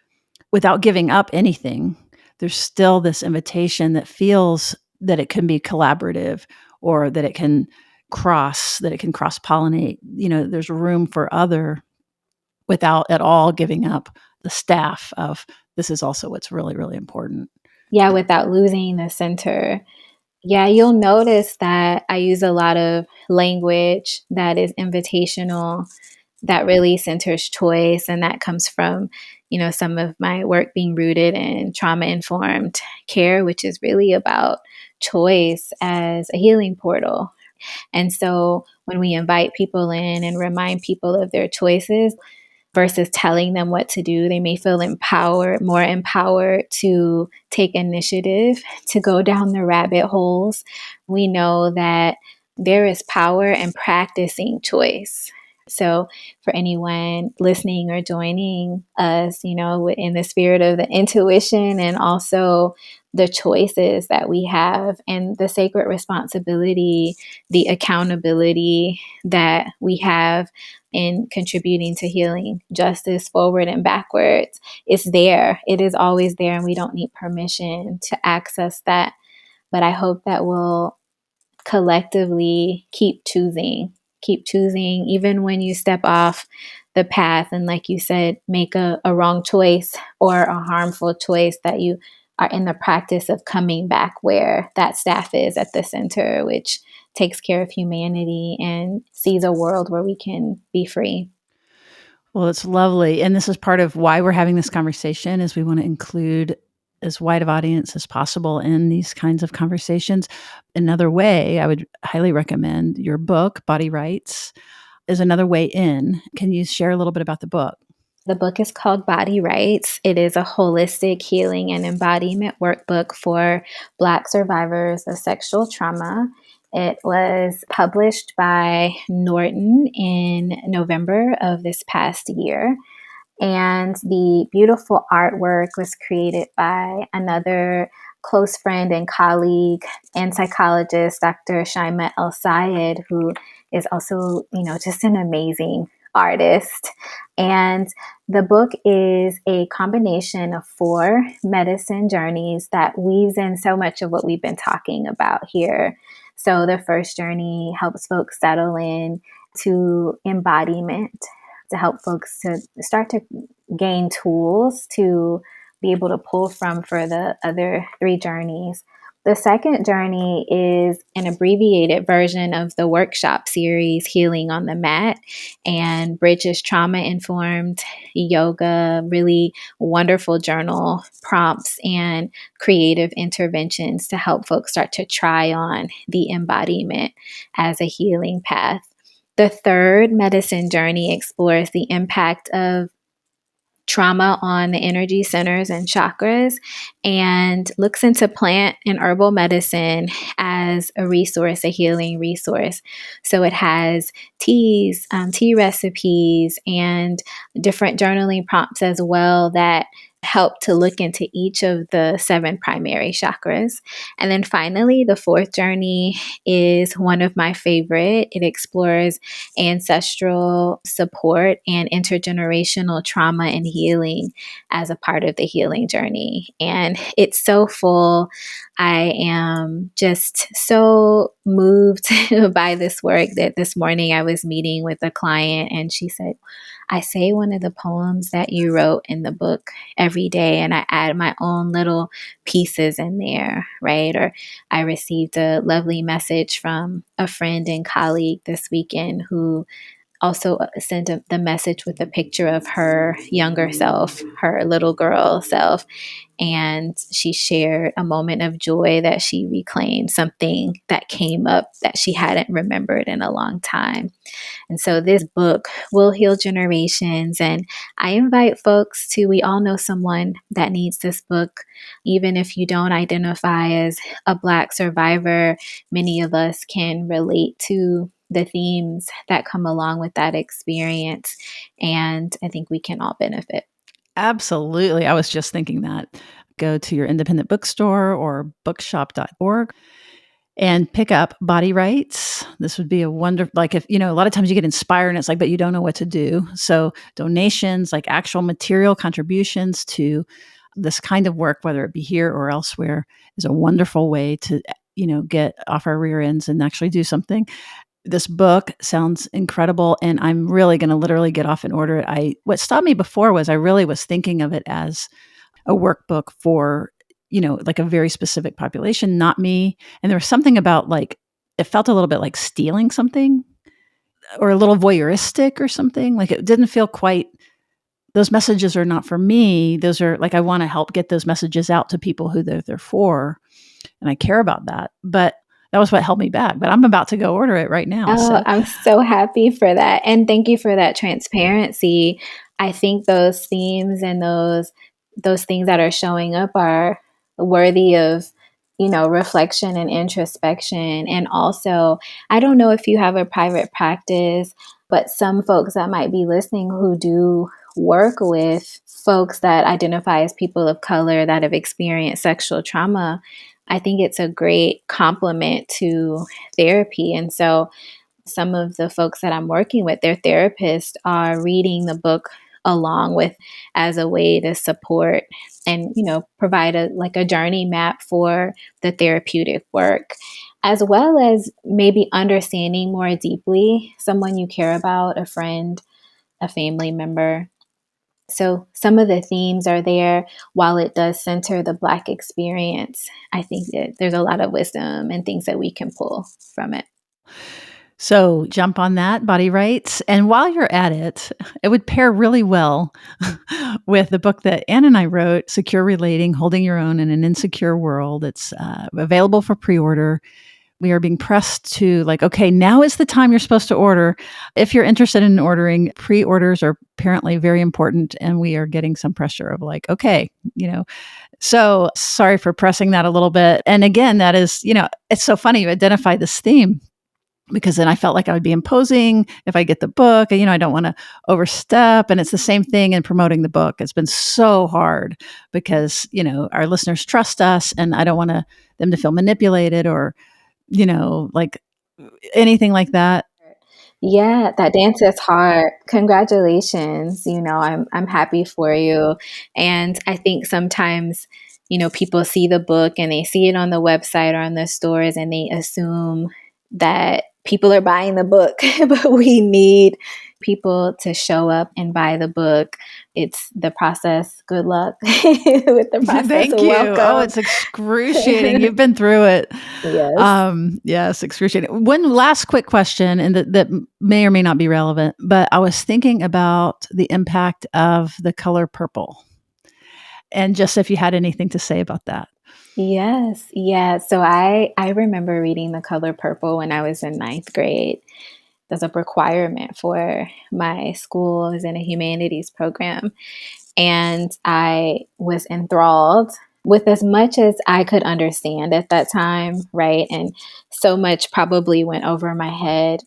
without giving up anything, there's still this invitation that feels that it can be collaborative, or that it can cross pollinate. There's room for other without at all giving up the staff of this is also what's really, really important. Yeah, without losing the center. Yeah, you'll notice that I use a lot of language that is invitational, that really centers choice. And that comes from, some of my work being rooted in trauma informed care, which is really about choice as a healing portal. And so when we invite people in and remind people of their choices versus telling them what to do, they may feel more empowered to take initiative, to go down the rabbit holes. We know that there is power in practicing choice, So for anyone listening or joining us, in the spirit of the intuition and also the choices that we have and the sacred responsibility, the accountability that we have in contributing to healing justice forward and backwards, it's there. It is always there, and we don't need permission to access that. But I hope that we'll collectively keep choosing, even when you step off the path and, like you said, make a wrong choice or a harmful choice, that you are in the practice of coming back where that staff is at the center, which takes care of humanity and sees a world where we can be free. Well, it's lovely. And this is part of why we're having this conversation, is we want to include as wide of audience as possible in these kinds of conversations. Another way I would highly recommend your book, Body Rights, is another way in. Can you share a little bit about the book? The book is called Body Rights. It is a holistic healing and embodiment workbook for Black survivors of sexual trauma. It was published by Norton in November of this past year. And the beautiful artwork was created by another close friend and colleague and psychologist, Dr. Shena Young, who is also, just an amazing artist. And the book is a combination of 4 medicine journeys that weaves in so much of what we've been talking about here. So the first journey helps folks settle in to embodiment, to help folks to start to gain tools to be able to pull from for the other 3 journeys. The second journey is an abbreviated version of the workshop series, Healing on the Mat, and bridges trauma-informed yoga, really wonderful journal prompts and creative interventions to help folks start to try on the embodiment as a healing path. The third medicine journey explores the impact of trauma on the energy centers and chakras, and looks into plant and herbal medicine as a resource, a healing resource. So it has teas, tea recipes, and different journaling prompts as well that help to look into each of the 7 primary chakras. And then finally, the fourth journey is one of my favorite. It explores ancestral support and intergenerational trauma and healing as a part of the healing journey. And it's so full. I am just so moved by this work that this morning I was meeting with a client and she said, I say one of the poems that you wrote in the book every day, and I add my own little pieces in there, right? Or I received a lovely message from a friend and colleague this weekend who also sent the message with a picture of her younger self, her little girl self. And she shared a moment of joy that she reclaimed something that came up that she hadn't remembered in a long time. And so this book will heal generations. And I invite folks to, we all know someone that needs this book. Even if you don't identify as a Black survivor, many of us can relate to the themes that come along with that experience. And I think we can all benefit. Absolutely. I was just thinking that. Go to your independent bookstore or bookshop.org and pick up Body Rights. This would be a wonderful, like, if, a lot of times you get inspired and it's like, but you don't know what to do. So donations, like actual material contributions to this kind of work, whether it be here or elsewhere, is a wonderful way to, get off our rear ends and actually do something. This book sounds incredible, and I'm really going to literally get off and order it. What stopped me before was I really was thinking of it as a workbook for, like a very specific population, not me. And there was something about, like, it felt a little bit like stealing something or a little voyeuristic or something. Like, it didn't feel quite, those messages are not for me. Those are like, I want to help get those messages out to people who they're for. And I care about that. But that was what held me back. But I'm about to go order it right now. Oh, So I'm so happy for that. And thank you for that transparency. I think those themes and those things that are showing up are worthy of, reflection and introspection. And also, I don't know if you have a private practice. But some folks that might be listening who do work with folks that identify as people of color that have experienced sexual trauma, I think it's a great complement to therapy. And so some of the folks that I'm working with, their therapists are reading the book along with as a way to support and provide a journey map for the therapeutic work, as well as maybe understanding more deeply someone you care about, a friend, a family member. So some of the themes are there. While it does center the Black experience, I think that there's a lot of wisdom and things that we can pull from it. So jump on that, Body Rights. And while you're at it, it would pair really well with the book that Ann and I wrote, Secure Relating, Holding Your Own in an Insecure World. It's available for pre-order. We are being pressed to okay, now is the time you're supposed to order. If you're interested in ordering, pre-orders are apparently very important. And we are getting some pressure of okay, so sorry for pressing that a little bit. And again, that is, it's so funny you identify this theme, because then I felt like I would be imposing if I get the book. I don't want to overstep. And it's the same thing in promoting the book. It's been so hard because, our listeners trust us, and I don't want them to feel manipulated or, anything like that. Yeah, that dance is hard. Congratulations. I'm happy for you. And I think sometimes, people see the book and they see it on the website or on the stores and they assume that people are buying the book, but we need people to show up and buy the book. It's the process. Good luck with the process. Thank you. Welcome. Oh, it's excruciating. You've been through it. Yes. Yes, excruciating. One last quick question, and that may or may not be relevant, but I was thinking about the impact of the color purple. And just if you had anything to say about that. Yes. Yeah. So I remember reading The Color Purple when I was in ninth grade. That's a requirement for my school. I was in a humanities program. And I was enthralled with as much as I could understand at that time, right? And so much probably went over my head.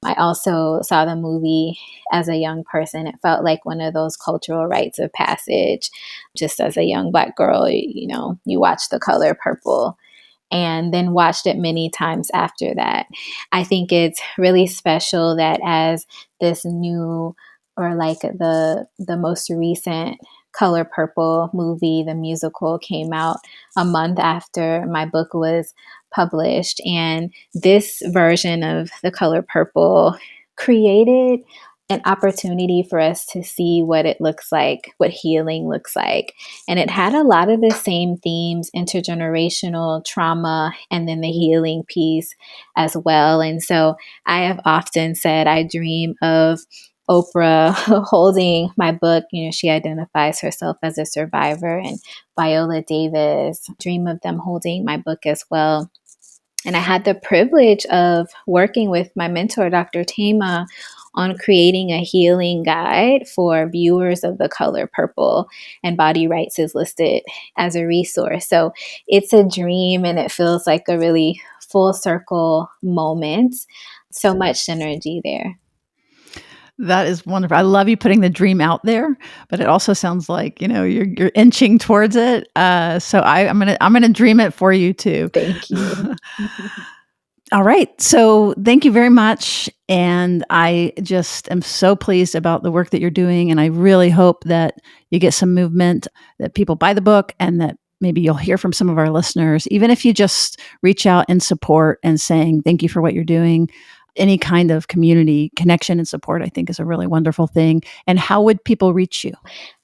I also saw the movie as a young person. It felt like one of those cultural rites of passage. Just as a young Black girl, you watch The Color Purple and then watched it many times after that. I think it's really special that as this new or the most recent Color Purple movie, the musical, came out a month after my book was published. And this version of The Color Purple created an opportunity for us to see what it looks like, what healing looks like. And it had a lot of the same themes, intergenerational trauma, and then the healing piece as well. And so I have often said I dream of Oprah holding my book. She identifies herself as a survivor, and Viola Davis, dream of them holding my book as well. And I had the privilege of working with my mentor, Dr. Tama, on creating a healing guide for viewers of The Color Purple, and Body Rights is listed as a resource. So it's a dream and it feels like a really full circle moment. So much synergy there. That is wonderful. I love you putting the dream out there, but it also sounds like you're inching towards it. So I'm gonna dream it for you too. Thank you. All right. So thank you very much. And I just am so pleased about the work that you're doing. And I really hope that you get some movement, that people buy the book, and that maybe you'll hear from some of our listeners, even if you just reach out in support and saying, thank you for what you're doing. Any kind of community connection and support, I think, is a really wonderful thing. And how would people reach you?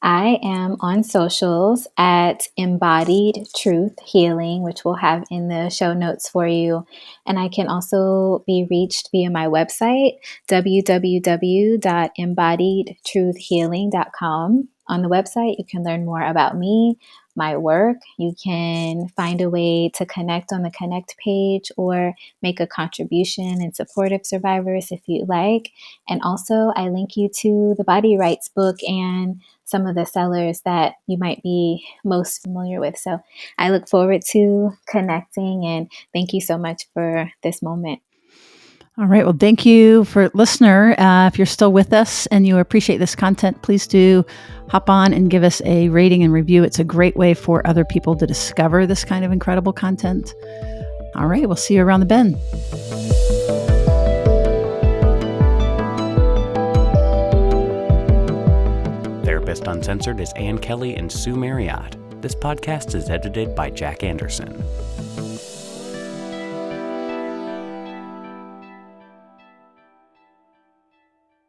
I am on socials at Embodied Truth Healing, which we'll have in the show notes for you. And I can also be reached via my website, www.embodiedtruthhealing.com. On the website, you can learn more about me, my work. You can find a way to connect on the Connect page or make a contribution in support of survivors if you'd like. And also, I link you to the Body Rights book and some of the sellers that you might be most familiar with. So I look forward to connecting, and thank you so much for this moment. All right. Well, thank you for listener. If you're still with us and you appreciate this content, please do hop on and give us a rating and review. It's a great way for other people to discover this kind of incredible content. All right. We'll see you around the bend. Therapist Uncensored is Ann Kelly and Sue Marriott. This podcast is edited by Jack Anderson.